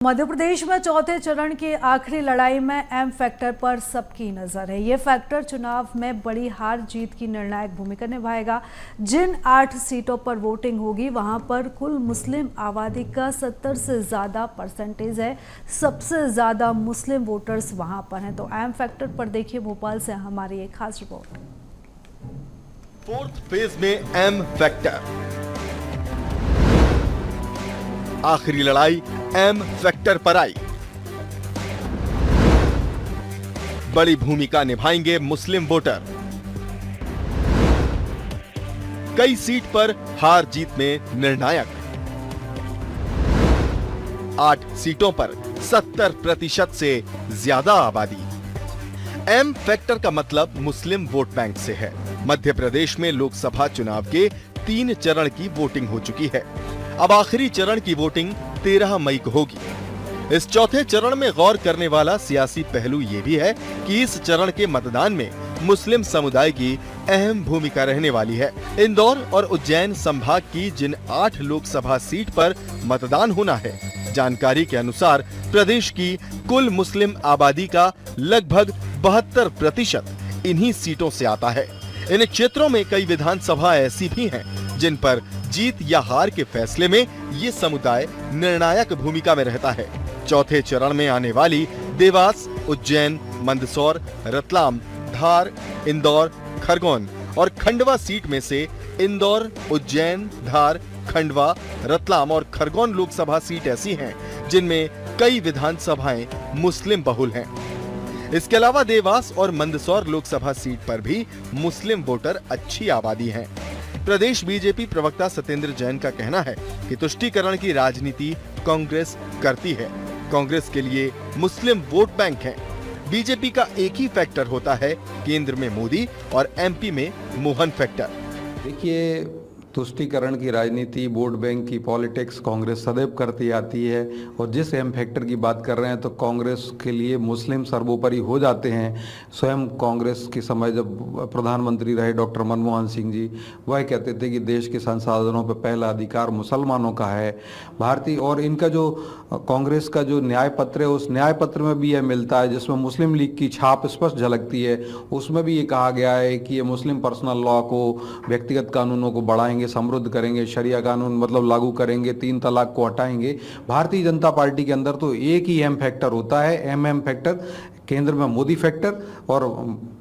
मध्य प्रदेश में चौथे चरण की आखिरी लड़ाई में एम फैक्टर पर सबकी नजर है। ये फैक्टर चुनाव में बड़ी हार जीत की निर्णायक भूमिका निभाएगा। जिन 8 सीटों पर वोटिंग होगी वहां पर कुल मुस्लिम आबादी का 70 से ज्यादा परसेंटेज है। सबसे ज्यादा मुस्लिम वोटर्स वहां पर हैं। तो एम फैक्टर पर देखिए भोपाल से हमारी एक खास रिपोर्ट। फोर्थ फेज में एम फैक्टर, आखिरी लड़ाई एम फैक्टर पर आई। बड़ी भूमिका निभाएंगे मुस्लिम वोटर। कई सीट पर हार जीत में निर्णायक। 8 सीटों पर 70% से ज्यादा आबादी। एम फैक्टर का मतलब मुस्लिम वोट बैंक से है। मध्य प्रदेश में लोकसभा चुनाव के 3 चरण की वोटिंग हो चुकी है। अब आखिरी चरण की वोटिंग 13 मई को होगी। इस चौथे चरण में गौर करने वाला सियासी पहलू ये भी है कि इस चरण के मतदान में मुस्लिम समुदाय की अहम भूमिका रहने वाली है। इंदौर और उज्जैन संभाग की जिन 8 लोकसभा सीट पर मतदान होना है, जानकारी के अनुसार प्रदेश की कुल मुस्लिम आबादी का लगभग 72% इन्हीं सीटों से आता है। इन क्षेत्रों में कई विधानसभा ऐसी भी हैं जिन पर जीत या हार के फैसले में ये समुदाय निर्णायक भूमिका में रहता है। चौथे चरण में आने वाली देवास, उज्जैन, मंदसौर, रतलाम, धार, इंदौर, खरगोन और खंडवा सीट में से इंदौर, उज्जैन, धार, खंडवा, रतलाम और खरगोन लोकसभा सीट ऐसी हैं जिनमें कई विधानसभाएं मुस्लिम बहुल हैं। इसके अलावा देवास और मंदसौर लोकसभा सीट पर भी मुस्लिम वोटर अच्छी आबादी हैं। प्रदेश बीजेपी प्रवक्ता सत्येंद्र जैन का कहना है कि तुष्टीकरण की राजनीति कांग्रेस करती है। कांग्रेस के लिए मुस्लिम वोट बैंक है। बीजेपी का एक ही फैक्टर होता है, केंद्र में मोदी और एमपी में मोहन फैक्टर। देखिए, तुष्टीकरण की राजनीति, वोट बैंक की पॉलिटिक्स कांग्रेस सदैव करती आती है। और जिस एम फैक्टर की बात कर रहे हैं तो कांग्रेस के लिए मुस्लिम सर्वोपरि हो जाते हैं। स्वयं कांग्रेस के समय जब प्रधानमंत्री रहे डॉक्टर मनमोहन सिंह जी, वह कहते थे कि देश के संसाधनों पर पहला अधिकार मुसलमानों का है। भारतीय और इनका जो कांग्रेस का जो न्याय पत्र है, उस न्याय पत्र में भी यह मिलता है जिसमें मुस्लिम लीग की छाप स्पष्ट झलकती है। उसमें भी ये कहा गया है कि ये मुस्लिम पर्सनल लॉ को, व्यक्तिगत कानूनों को बढ़ाएंगे, समृद्ध करेंगे, शरिया कानून मतलब लागू करेंगे, 3 तलाक को हटाएंगे। भारतीय जनता पार्टी के अंदर तो एक ही एम फैक्टर होता है, एम फैक्टर। केंद्र में मोदी फैक्टर और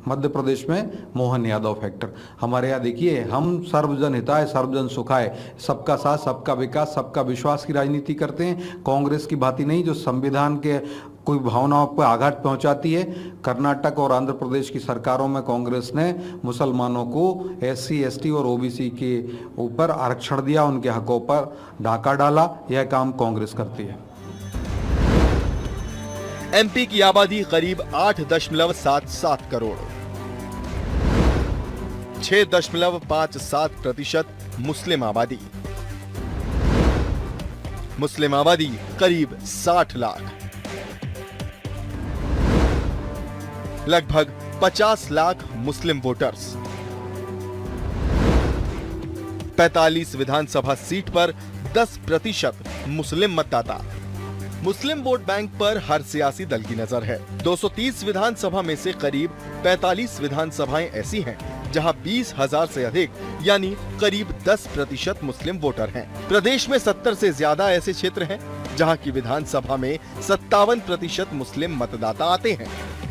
मध्य प्रदेश में मोहन यादव फैक्टर। हमारे यहाँ देखिए, हम सर्वजन हिताय सर्वजन सुखाय, सबका साथ, सबका विकास, सबका विश्वास की राजनीति करते हैं। कांग्रेस की भांति नहीं जो संविधान के कोई भावनाओं पर आघात पहुंचाती है। कर्नाटक और आंध्र प्रदेश की सरकारों में कांग्रेस ने मुसलमानों को SC, ST और OBC के ऊपर आरक्षण दिया, उनके हकों पर डाका डाला। यह काम कांग्रेस करती है। एमपी की आबादी करीब 8.77 करोड़, 6.57% मुस्लिम आबादी। मुस्लिम आबादी करीब 60 लाख, लगभग 50 लाख मुस्लिम वोटर्स। 45 विधानसभा सीट पर 10% मुस्लिम मतदाता। मुस्लिम वोट बैंक पर हर सियासी दल की नजर है। 230 विधानसभा में से करीब 45 विधानसभाएं ऐसी हैं जहां 20,000 से अधिक यानी करीब 10% मुस्लिम वोटर हैं। प्रदेश में 70 से ज्यादा ऐसे क्षेत्र हैं जहां की विधानसभा में 57% मुस्लिम मतदाता आते हैं।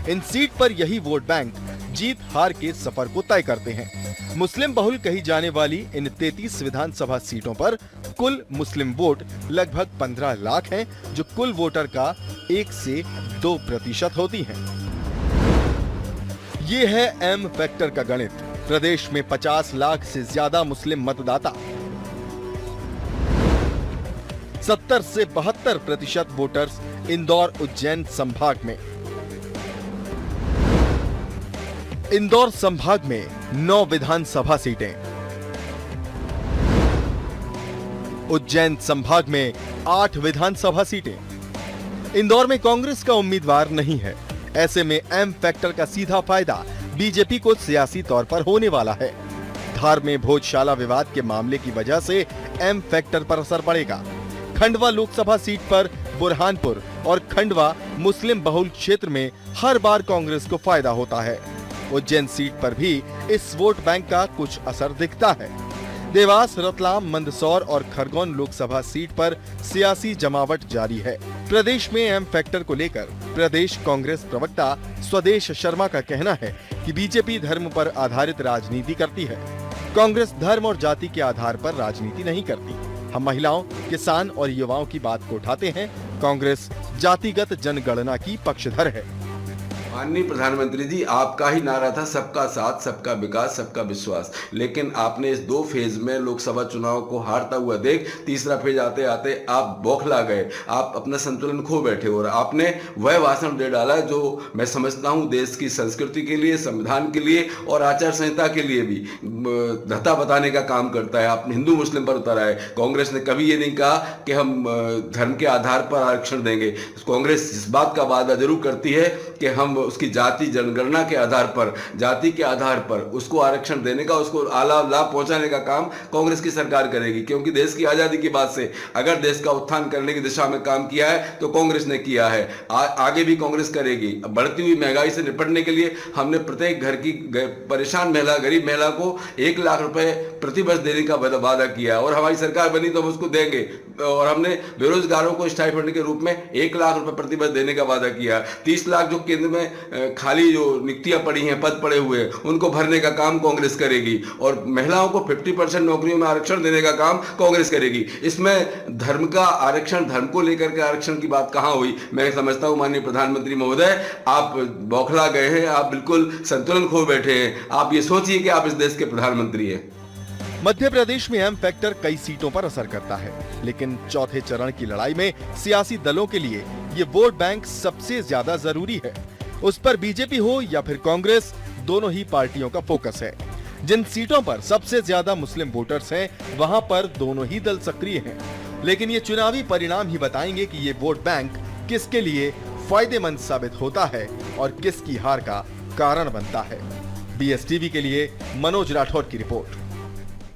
इन सीट पर यही वोट बैंक जीत हार के सफर को तय करते हैं। मुस्लिम बहुल कही जाने वाली इन 33 विधानसभा सीटों पर कुल मुस्लिम वोट लगभग 15 लाख हैं, जो कुल वोटर का 1 से 2% होती हैं। ये है एम फैक्टर का गणित। प्रदेश में 50 लाख से ज्यादा मुस्लिम मतदाता, 70 से 72% वोटर्स इंदौर, उज्जैन संभाग में। इंदौर संभाग में 9 विधानसभा सीटें, उज्जैन संभाग में 8 विधानसभा सीटें। इंदौर में कांग्रेस का उम्मीदवार नहीं है। ऐसे में एम फैक्टर का सीधा फायदा बीजेपी को सियासी तौर पर होने वाला है। धार में भोजशाला विवाद के मामले की वजह से एम फैक्टर पर असर पड़ेगा। खंडवा लोकसभा सीट पर बुरहानपुर और खंडवा मुस्लिम बहुल क्षेत्र में हर बार कांग्रेस को फायदा होता है। उज्जैन सीट पर भी इस वोट बैंक का कुछ असर दिखता है। देवास, रतलाम, मंदसौर और खरगोन लोकसभा सीट पर सियासी जमावट जारी है। प्रदेश में एम फैक्टर को लेकर प्रदेश कांग्रेस प्रवक्ता स्वदेश शर्मा का कहना है कि बीजेपी धर्म पर आधारित राजनीति करती है। कांग्रेस धर्म और जाति के आधार पर राजनीति नहीं करती। हम महिलाओं, किसान और युवाओं की बात को उठाते हैं। कांग्रेस जातिगत जनगणना की पक्षधर है। माननीय प्रधानमंत्री जी, आपका ही नारा था सबका साथ, सबका विकास, सबका विश्वास, लेकिन आपने इस 2 फेज में लोकसभा चुनाव को हारता हुआ देख तीसरा फेज आते आते आप बौखला गए, आप अपना संतुलन खो बैठे और आपने वह भाषण दे डाला जो मैं समझता हूं देश की संस्कृति के लिए, संविधान के लिए और आचार संहिता के लिए भी धता बताने का काम करता है। आपने हिंदू मुस्लिम पर उतारा है। कांग्रेस ने कभी ये नहीं कहा कि हम धर्म के आधार पर आरक्षण देंगे। कांग्रेस इस बात का वादा जरूर करती है कि हम उसकी जाति जनगणना के आधार पर, जाति के आधार पर उसको आरक्षण देने का, उसको आला लाभ पहुंचाने का काम कांग्रेस की सरकार करेगी। क्योंकि देश की आजादी के बाद से अगर देश का उत्थान करने की दिशा में काम किया है तो कांग्रेस ने किया है, आगे भी कांग्रेस करेगी। बढ़ती हुई महंगाई से निपटने के लिए हमने प्रत्येक घर की परेशान महिला, गरीब महिला को 1 लाख रुपए प्रतिवर्ष देने का वादा किया है और हमारी सरकार बनी तो हम उसको देंगे। और हमने बेरोजगारों को स्टाइपेंड के रूप में 1 लाख रुपए प्रतिवर्ष देने का वादा किया। 30 लाख जो केंद्र में खाली जो नियुक्तियां पड़ी हैं, पद पड़े हुए, उनको भरने का काम कांग्रेस करेगी और महिलाओं को 50% नौकरियों में आरक्षण देने का काम कांग्रेस करेगी। इसमें धर्म का आरक्षण, धर्म को लेकर के आरक्षण की बात कहां हुई? मैं समझता हूं माननीय प्रधानमंत्री महोदय, आप बौखला गए हैं, आप बिल्कुल संतुलन खो बैठे हैं। आप ये सोचिए कि आप इस देश के प्रधानमंत्री हैं। मध्य प्रदेश में एम फैक्टर कई सीटों पर असर करता है, लेकिन चौथे चरण की लड़ाई में सियासी दलों के लिए ये वोट बैंक सबसे ज्यादा जरूरी है। उस पर बीजेपी हो या फिर कांग्रेस, दोनों ही पार्टियों का फोकस है। जिन सीटों पर सबसे ज्यादा मुस्लिम वोटर्स हैं, वहां पर दोनों ही दल सक्रिय हैं। लेकिन ये चुनावी परिणाम ही बताएंगे कि ये वोट बैंक किसके लिए फायदेमंद साबित होता है और किसकी हार का कारण बनता है। BSTV के लिए मनोज राठौर की रिपोर्ट।